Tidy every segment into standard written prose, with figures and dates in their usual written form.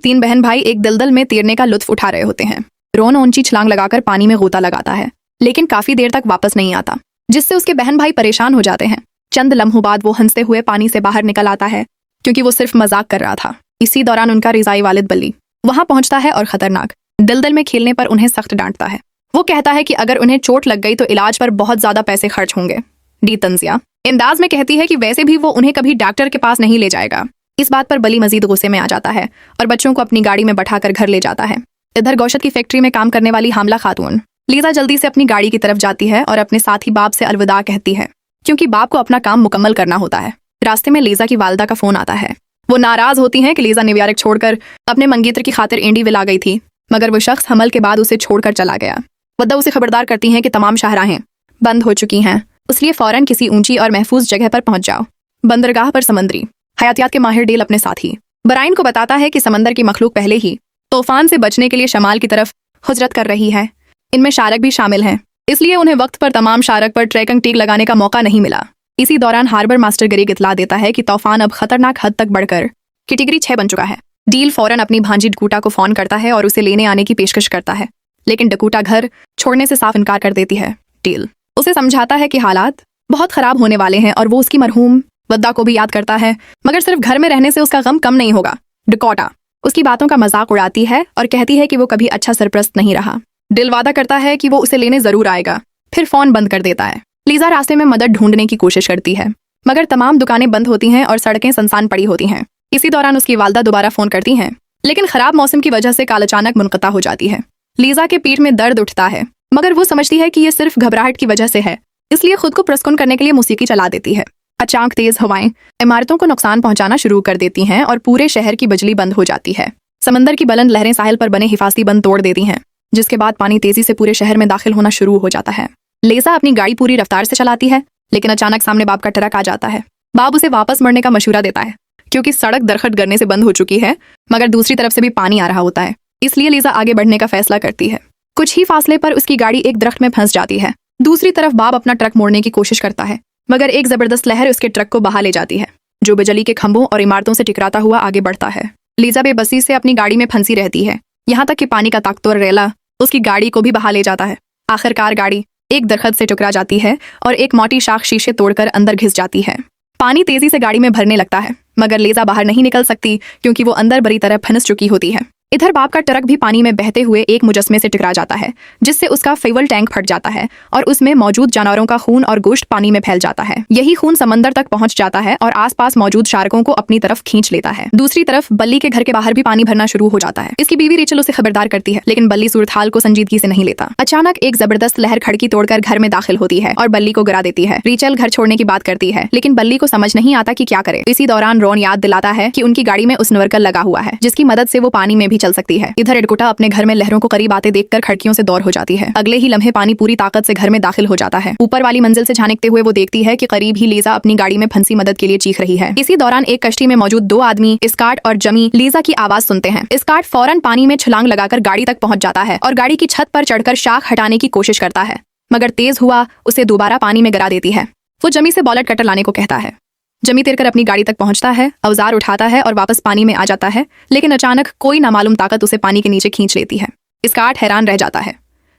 तीन बहन भाई एक दलदल में तैरने का लुत्फ उठा रहे होते हैं। रोन ऊंची छलांग लगाकर पानी में गोता लगाता है, लेकिन काफी देर तक वापस नहीं आता, जिससे उसके बहन भाई परेशान हो जाते हैं। चंद लम्हों बाद वो हंसते हुए पानी से बाहर निकल आता है, क्योंकि वो सिर्फ मजाक कर रहा था। इसी दौरान उनका रिजाई वालिद बल्ली वहां पहुंचता है और खतरनाक दलदल में खेलने पर उन्हें सख्त डांटता है। वो कहता है कि अगर उन्हें चोट लग गई तो इलाज पर बहुत ज्यादा पैसे खर्च होंगे। डी तंजिया इंदाज में कहती है कि वैसे भी वो उन्हें कभी डॉक्टर के पास नहीं ले जाएगा। इस बात पर बली मजीद गुस्से में आ जाता है और बच्चों को अपनी गाड़ी में बैठाकर घर ले जाता है। इधर गौशत की फैक्ट्री में काम करने वाली हामला खातून लीजा जल्दी से अपनी गाड़ी की तरफ जाती है और अपने साथी बाप से अलविदा कहती है, क्योंकि बाप को अपना काम मुकम्मल करना होता है। रास्ते में लीजा की वालदा का फोन आता है। वो नाराज होती हैं कि लीजा न्यूयॉर्क छोड़कर अपने मंगेतर की खातिर एंडीविल आ गई थी, मगर वो शख्स हमल के बाद उसे छोड़कर चला गया। वद्दा उसे खबरदार करती हैं कि तमाम शाहराहें बंद हो चुकी हैं, इसलिए फौरन किसी ऊंची और महफूज जगह पर पहुंच जाओ। बंदरगाह पर समंदरी हयातियात के माहिर डेल अपने साथी ब्रायन को बताता है कि समंदर की मखलूक पहले ही तूफान से बचने के लिए शमाल की तरफ हुजरत कर रही है। इनमें शारक भी शामिल हैं, इसलिए उन्हें वक्त पर तमाम शारक पर ट्रैकिंग टीक लगाने का मौका नहीं मिला। इसी दौरान हार्बर मास्टर गरीग इतला देता है कि तूफान अब खतरनाक हद तक बढ़कर कैटेगरी 6 बन चुका है। डील फौरन अपनी भांजी डकूटा को फोन करता है और उसे लेने आने की पेशकश करता है, लेकिन डकूटा घर छोड़ने से साफ इनकार कर देती है। डील उसे समझाता है कि हालात बहुत खराब होने वाले हैं और वो उसकी मरहूम वद्दा को भी याद करता है, मगर सिर्फ घर में रहने से उसका गम कम नहीं होगा। डकोटा उसकी बातों का मजाक उड़ाती है और कहती है कि वो कभी अच्छा सरप्रस्त नहीं रहा। डिल वादा करता है कि वो उसे लेने जरूर आएगा, फिर फोन बंद कर देता है। लीजा रास्ते में मदद ढूंढने की कोशिश करती है, मगर तमाम दुकानें बंद होती हैं और सड़कें सुनसान पड़ी होती हैं। इसी दौरान उसकी वालदा दोबारा फोन करती हैं, लेकिन खराब मौसम की वजह से कॉल अचानक मुनक़ता हो जाती है। लीजा के पीठ में दर्द उठता है, मगर वो समझती है कि ये सिर्फ घबराहट की वजह से है, इसलिए खुद को प्रसकुन करने के लिए मौसीकी चला देती है। अचानक तेज हवाएं इमारतों को नुकसान पहुंचाना शुरू कर देती हैं और पूरे शहर की बिजली बंद हो जाती है। समंदर की बुलंद लहरें साहिल पर बने हिफाजती बंद तोड़ देती हैं, जिसके बाद पानी तेजी से पूरे शहर में दाखिल होना शुरू हो जाता है। लीजा अपनी गाड़ी पूरी रफ्तार से चलाती है, लेकिन अचानक सामने बाप का ट्रक आ जाता है। बाप उसे वापस मुड़ने का मशवरा देता है, क्योंकि सड़क दरखत गिरने से बंद हो चुकी है, मगर दूसरी तरफ से भी पानी आ रहा होता है। इसलिए लीजा आगे बढ़ने का फैसला करती है। कुछ ही फासले पर उसकी गाड़ी एक दरख्त में फंस जाती है। दूसरी तरफ बाप अपना ट्रक मोड़ने की कोशिश करता है, मगर एक जबरदस्त लहर उसके ट्रक को बहा ले जाती है, जो बिजली के खंभों और इमारतों से टकराता हुआ आगे बढ़ता है। लीजा बेबसी से अपनी गाड़ी में फंसी रहती है, यहाँ तक कि पानी का ताकतवर रेला उसकी गाड़ी को भी बहा ले जाता है। आखिरकार गाड़ी एक दरख्त से टकरा जाती है और एक मोटी शाख शीशे तोड़कर अंदर घिस जाती है। पानी तेजी से गाड़ी में भरने लगता है, मगर लीजा बाहर नहीं निकल सकती, क्योंकि वो अंदर बुरी तरह फंस चुकी होती है। इधर बाप का ट्रक भी पानी में बहते हुए एक मुजस्मे से टकरा जाता है, जिससे उसका फ्यूल टैंक फट जाता है और उसमें मौजूद जानवरों का खून और गोश्त पानी में फैल जाता है। यही खून समंदर तक पहुंच जाता है और आसपास मौजूद शार्कों को अपनी तरफ खींच लेता है। दूसरी तरफ बल्ली के घर के बाहर भी पानी भरना शुरू हो जाता है। इसकी बीवी रेचल उसे खबरदार करती है, लेकिन बल्ली सूरत हाल को संजीदगी से नहीं लेता। अचानक एक जबरदस्त लहर खड़की तोड़कर घर में दाखिल होती है और बल्ली को गिरा देती है। रेचल घर छोड़ने की बात करती है, लेकिन बल्ली को समझ नहीं आता कि क्या करे। इसी दौरान रोन याद दिलाता है कि उनकी गाड़ी में उस नवर्कल लगा हुआ है, जिसकी मदद से वो पानी में भी चल सकती है। इधर डकोटा अपने घर में लहरों को करीब आते देखकर खिड़कियों से दौड़ हो जाती है। अगले ही लम्हे पानी पूरी ताकत से घर में दाखिल हो जाता है। ऊपर वाली मंजिल से झांकते हुए वो देखती है कि करीब ही लीजा अपनी गाड़ी में फंसी मदद के लिए चीख रही है। इसी दौरान एक कश्ती में मौजूद 2 आदमी स्कॉट और जमी लीजा की आवाज सुनते हैं। स्कॉट फौरन पानी में छलांग लगाकर गाड़ी तक पहुंच जाता है और गाड़ी की छत पर चढ़कर शाख हटाने की कोशिश करता है, मगर तेज हुआ उसे दोबारा पानी में गिरा देती है। वो जमी से बॉलेट कटर लाने को कहता है। जमी तैरकर अपनी गाड़ी तक पहुंचता है, औजार उठाता है और वापस पानी में आ जाता है, लेकिन अचानक कोई नामालूम ताकत उसे पानी के नीचे खींच लेती है। स्कॉट हैरान रह जाता है।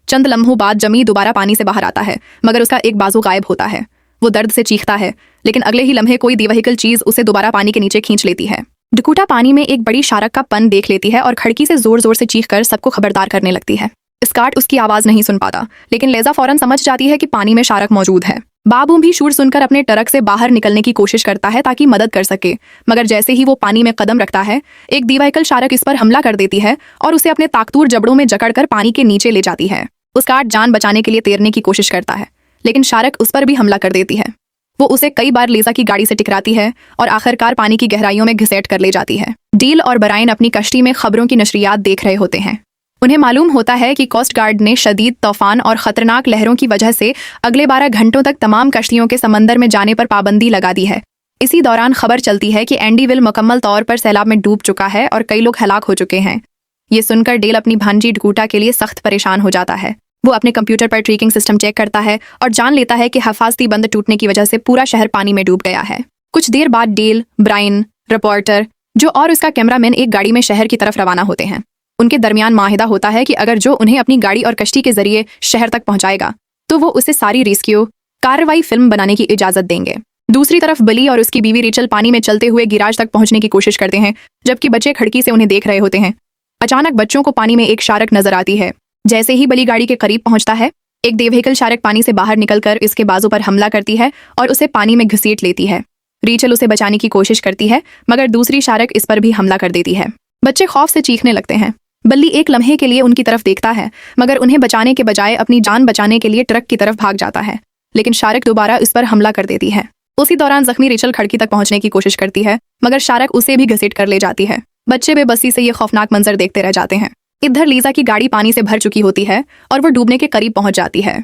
चंद लम्हों बाद जमी दोबारा पानी से बाहर आता है, मगर उसका एक बाजू गायब होता है। वो दर्द से चीखता है, लेकिन अगले ही लम्हे कोई दिव्यहिकल चीज उसे दोबारा पानी के नीचे खींच लेती है। डकूटा पानी में एक बड़ी शार्क का पन देख लेती है और खिड़की से जोर जोर से चीखकर सबको खबरदार करने लगती है। स्कॉट उसकी आवाज नहीं सुन पाता, लेकिन लीजा फौरन समझ जाती है कि पानी में शार्क मौजूद है। बाबू भी शूर सुनकर अपने ट्रक से बाहर निकलने की कोशिश करता है ताकि मदद कर सके, मगर जैसे ही वो पानी में कदम रखता है, एक दिव्यहिकल शार्क इस पर हमला कर देती है और उसे अपने ताकतूर जबड़ों में जकड़कर पानी के नीचे ले जाती है। स्कॉट जान बचाने के लिए तैरने की कोशिश करता है, लेकिन शार्क उस पर भी हमला कर देती है। वो उसे कई बार लीजा की गाड़ी से टकराती है और आखिरकार पानी की गहराइयों में घिसेट कर ले जाती है। डील और ब्रायन अपनी कश्ती में खबरों की नशरियात देख रहे होते हैं। उन्हें मालूम होता है कि कोस्ट गार्ड ने शदीद तूफान और खतरनाक लहरों की वजह से अगले 12 घंटों तक तमाम कश्तियों के समंदर में जाने पर पाबंदी लगा दी है। इसी दौरान खबर चलती है कि एंडीविल मुकम्मल तौर पर सैलाब में डूब चुका है और कई लोग हलाक हो चुके हैं। ये सुनकर डेल अपनी भांजी डकूटा के लिए सख्त परेशान हो जाता है। वो अपने कंप्यूटर पर ट्रैकिंग सिस्टम चेक करता है और जान लेता है कि हिफाजती बंद टूटने की वजह से पूरा शहर पानी में डूब गया है। कुछ देर बाद डेल, ब्रायन, रिपोर्टर जो और उसका कैमरामैन एक गाड़ी में शहर की तरफ रवाना होते हैं। उनके दरमियान माहिदा होता है कि अगर जो उन्हें अपनी गाड़ी और कश्ती के जरिए शहर तक पहुंचाएगा तो वो उसे सारी रेस्क्यू कार्रवाई फिल्म बनाने की इजाजत देंगे। दूसरी तरफ बली और उसकी बीवी रेचल पानी में चलते हुए गिराज तक पहुंचने की कोशिश करते हैं, जबकि बच्चे खिड़की से उन्हें देख रहे होते हैं। अचानक बच्चों को पानी में एक शार्क नजर आती है। जैसे ही बली गाड़ी के करीब पहुंचता है, एक देवहेकल शार्क पानी से बाहर निकलकर इसके बाजू पर हमला करती है और उसे पानी में घसीट लेती है। रेचल उसे बचाने की कोशिश करती है, मगर दूसरी शार्क इस पर भी हमला कर देती है। बच्चे खौफ से चीखने लगते हैं। बल्ली एक लम्हे के लिए उनकी तरफ देखता है, मगर उन्हें बचाने के बजाय अपनी जान बचाने के लिए ट्रक की तरफ भाग जाता है, लेकिन शार्क दोबारा इस पर हमला कर देती है। उसी दौरान जख्मी रेचल खिड़की तक पहुंचने की कोशिश करती है, मगर शार्क उसे भी घसीट कर ले जाती है। बच्चे बेबसी से ये खौफनाक मंजर देखते रह जाते हैं। इधर लीजा की गाड़ी पानी से भर चुकी होती है और वो डूबने के करीब पहुंच जाती है।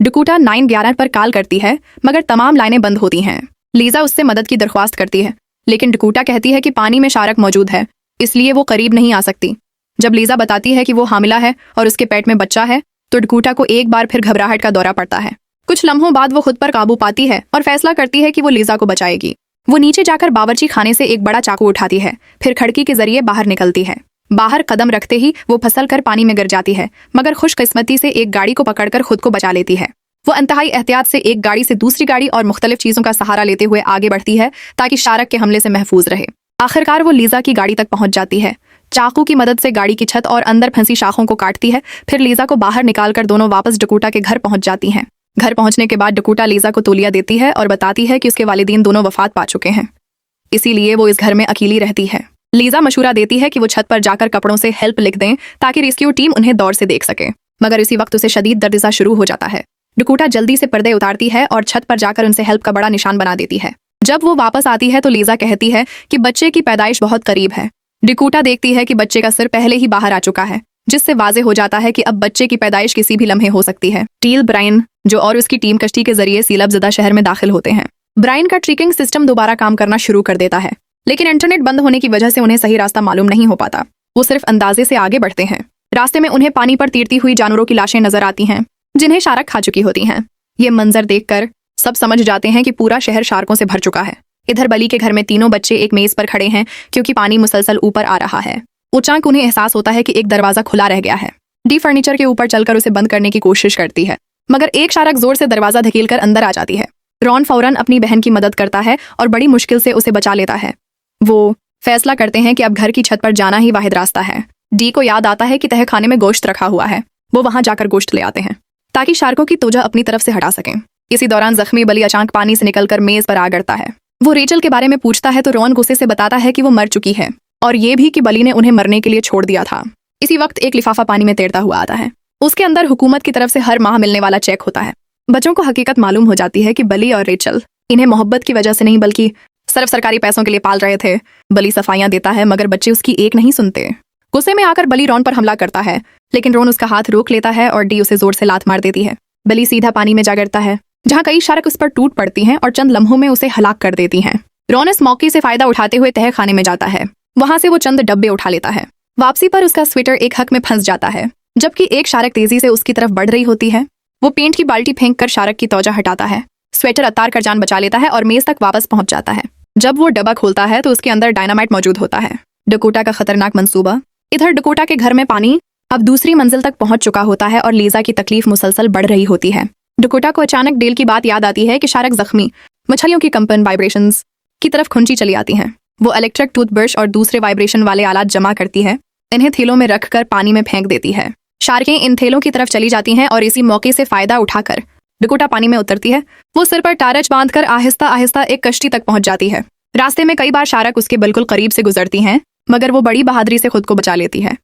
डकूटा 911 पर कॉल करती है, मगर तमाम लाइनें बंद होती हैं। लीजा उससे मदद की दरख्वास्त करती है, लेकिन डकूटा कहती है कि पानी में शार्क मौजूद है, इसलिए वो करीब नहीं आ सकती। जब लीजा बताती है कि वो हामिला है और उसके पेट में बच्चा है, तो डकूटा को एक बार फिर घबराहट का दौरा पड़ता है। कुछ लम्हों बाद वो खुद पर काबू पाती है और फैसला करती है कि वो लीजा को बचाएगी। वो नीचे जाकर बावर्ची खाने से एक बड़ा चाकू उठाती है, फिर खिड़की के जरिए बाहर निकलती है। बाहर कदम रखते ही वो फिसल कर पानी में गिर जाती है, मगर खुशकिस्मती से एक गाड़ी को पकड़कर खुद को बचा लेती है। वो इंतहाई एहतियात से एक गाड़ी से दूसरी गाड़ी और मुख्तलिफ चीजों का सहारा लेते हुए आगे बढ़ती है ताकि शार्क के हमले से महफूज रहे। आखिरकार वो लीजा की गाड़ी तक पहुंच जाती है। चाकू की मदद से गाड़ी की छत और अंदर फंसी शाखों को काटती है, फिर लीजा को बाहर निकालकर दोनों वापस डकूटा के घर पहुंच जाती हैं। घर पहुंचने के बाद डकूटा लीजा को तौलिया देती है और बताती है कि उसके वालिदैन दोनों वफात पा चुके हैं, इसीलिए वो इस घर में अकेली रहती है। लीजा मशूरा देती है कि वो छत पर जाकर कपड़ों से हेल्प लिख दें ताकि रेस्क्यू टीम उन्हें दौर से देख सके, मगर इसी वक्त उसे शदीद दर्द शुरू हो जाता है। डकूटा जल्दी से पर्दे उतारती है और छत पर जाकर उनसे हेल्प का बड़ा निशान बना देती है। जब वो वापस आती है तो लीजा कहती है कि बच्चे की पैदाइश बहुत करीब है। डकूटा देखती है कि बच्चे का सिर पहले ही बाहर आ चुका है, जिससे वाजे हो जाता है कि अब बच्चे की पैदाइश किसी भी लम्हे हो सकती है। टील ब्राइन जो और उसकी टीम कश्ती के जरिए सीलबजदा शहर में दाखिल होते हैं। ब्राइन का ट्रैकिंग सिस्टम दोबारा काम करना शुरू कर देता है, लेकिन इंटरनेट बंद होने की वजह से उन्हें सही रास्ता मालूम नहीं हो पाता। वो सिर्फ अंदाजे से आगे बढ़ते हैं। रास्ते में उन्हें पानी पर तैरती हुई जानवरों की लाशें नजर आती हैं, जिन्हें शार्क खा चुकी होती हैं। ये मंजर देखकर सब समझ जाते हैं कि पूरा शहर शार्कों से भर चुका है। इधर बली के घर में तीनों बच्चे एक मेज पर खड़े हैं क्योंकि पानी मुसलसल ऊपर आ रहा है। अचानक उन्हें एहसास होता है कि एक दरवाजा खुला रह गया है। डी फर्नीचर के ऊपर चलकर उसे बंद करने की कोशिश करती है, मगर एक शार्क जोर से दरवाजा धकेलकर अंदर आ जाती है। रॉन फौरन अपनी बहन की मदद करता है और बड़ी मुश्किल से उसे बचा लेता है। वो फैसला करते हैं कि अब घर की छत पर जाना ही वाहिद रास्ता है। डी को याद आता है कि तहखाने में गोश्त रखा हुआ है। वो वहां जाकर गोश्त ले आते हैं ताकि शार्कों की तोजा अपनी तरफ से हटा सकें। इसी दौरान जख्मी बली अचानक पानी से निकलकर मेज पर आ गिरता है। वो रेचल के बारे में पूछता है तो रॉन गुस्से से बताता है कि वो मर चुकी है और ये भी कि बली ने उन्हें मरने के लिए छोड़ दिया था। इसी वक्त एक लिफाफा पानी में तैरता हुआ आता है। उसके अंदर हुकूमत की तरफ से हर माह मिलने वाला चेक होता है। बच्चों को हकीकत मालूम हो जाती है कि बली और रेचल इन्हें मोहब्बत की वजह से नहीं बल्कि सिर्फ सरकारी पैसों के लिए पाल रहे थे। बली सफाइयां देता है, मगर बच्चे उसकी एक नहीं सुनते। गुस्से में आकर बली रॉन पर हमला करता है, लेकिन रॉन उसका हाथ रोक लेता है और डी उसे जोर से लात मार देती है। बली सीधा पानी में जा गिरता है, जहाँ कई शार्क उस पर टूट पड़ती हैं और चंद लम्हों में उसे हलाक कर देती हैं। रॉन इस मौके से फायदा उठाते हुए तह खाने में जाता है। वहां से वो चंद डब्बे उठा लेता है। वापसी पर उसका स्वेटर एक हक में फंस जाता है, जबकि एक शार्क तेजी से उसकी तरफ बढ़ रही होती है। वो पेंट की बाल्टी फेंक कर शार्क की तौजा हटाता है। स्वेटर अतार कर जान बचा लेता है और मेज तक वापस पहुंच जाता है। जब वो डब्बा खोलता है तो उसके अंदर डायनामाइट मौजूद होता है। डकोटा का खतरनाक मंसूबा। इधर डकोटा के घर में पानी अब दूसरी मंजिल तक पहुंच चुका होता है और लीजा की तकलीफ मुसलसल बढ़ रही होती है। डकोटा को अचानक डेल की बात याद आती है कि शार्क जख्मी मछलियों की कंपन वाइब्रेशंस की तरफ खुंची चली आती हैं। वो इलेक्ट्रिक टूथब्रश और दूसरे वाइब्रेशन वाले आलात जमा करती है, इन्हें थैलों में रखकर पानी में फेंक देती है। शार्कें इन थैलों की तरफ चली जाती हैं और इसी मौके से फायदा उठाकर डकोटा पानी में उतरती है। वो सिर पर टारच बांधकर आहिस्ता आहिस्ता एक कश्ती तक पहुंच जाती है। रास्ते में कई बार शार्क उसके बिल्कुल करीब से गुजरती हैं, मगर वो बड़ी बहादुरी से खुद को बचा लेती है।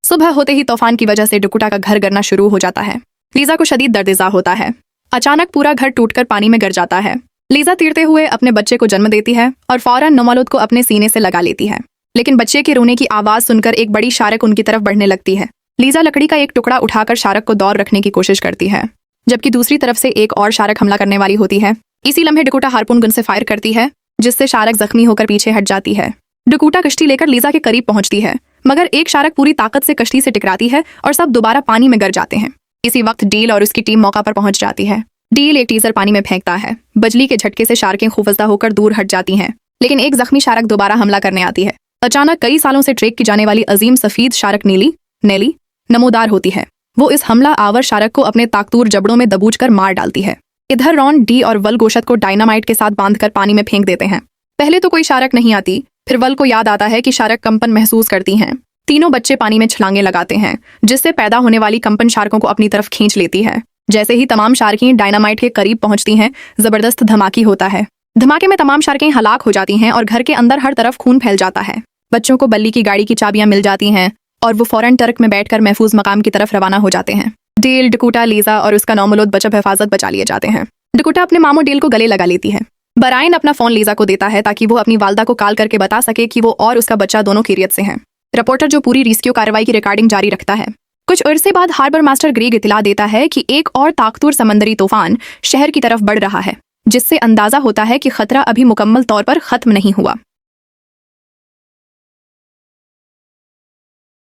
सुबह होते ही तूफान की वजह से डकोटा का घर गिरना शुरू हो जाता है। लीजा को शदीद दर्द होता है। अचानक पूरा घर टूटकर पानी में गिर जाता है। लीजा तैरते हुए अपने बच्चे को जन्म देती है और फौरन नोमालुद को अपने सीने से लगा लेती है, लेकिन बच्चे के रोने की आवाज सुनकर एक बड़ी शार्क उनकी तरफ बढ़ने लगती है। लीजा लकड़ी का एक टुकड़ा उठाकर शार्क को दौड़ रखने की कोशिश करती है, जबकि दूसरी तरफ से एक और शार्क हमला करने वाली होती है। इसी लम्हे डकोटा हार्पून गन से फायर करती है, जिससे शार्क जख्मी होकर पीछे हट जाती है। डकोटा कश्ती लेकर लीजा के करीब पहुंचती है, मगर एक शार्क पूरी ताकत से कश्ती से टकराती है और सब दोबारा पानी में गिर जाते हैं। इसी वक्त डील और उसकी टीम मौका पर पहुंच जाती है। डील एक टीजर पानी में फेंकता है। बिजली के झटके से शार्कें खौफजदा होकर दूर हट जाती हैं, लेकिन एक जख्मी शार्क दोबारा हमला करने आती है। अचानक कई सालों से ट्रेक की जाने वाली अजीम सफेद शार्क नेली नमोदार होती है। वो इस हमला आवर शार्क को अपने ताकतूर जबड़ों में दबोचकर मार डालती है। इधर रॉन, डी और वल गोशत को डायनामाइट के साथ बांधकर पानी में फेंक देते हैं। पहले तो कोई शार्क नहीं आती, फिर वल को याद आता है कि शार्क कंपन महसूस करती हैं। तीनों बच्चे पानी में छलांगे लगाते हैं, जिससे पैदा होने वाली कंपन शार्कों को अपनी तरफ खींच लेती है। जैसे ही तमाम शार्कें डायनामाइट के करीब पहुंचती हैं, जबरदस्त धमाकी होता है। धमाके में तमाम शार्कें हलाक हो जाती हैं और घर के अंदर हर तरफ खून फैल जाता है। बच्चों को बल्ली की गाड़ी की चाबियां मिल जाती हैं और वो फौरन टर्क में बैठकर महफूज मकाम की तरफ रवाना हो जाते हैं। डेल, डकुटा, लीजा और उसका नौमौलूद बच्चा हिफाजत बचा लिए जाते हैं। डकुटा अपने मामू डेल को गले लगा लेती है। बराइन अपना फोन लीजा को देता है ताकि वो अपनी वालदा को कॉल करके बता सके कि वो और उसका बच्चा दोनों खैरियत से हैं। रिपोर्टर जो पूरी रेस्क्यू कार्रवाई की रिकॉर्डिंग जारी रखता है। कुछ अरसे बाद हार्बर मास्टर ग्रेग इतला देता है कि एक और ताकतूर समंदरी तूफान शहर की तरफ बढ़ रहा है, जिससे अंदाजा होता है कि खतरा अभी मुकम्मल तौर पर खत्म नहीं हुआ।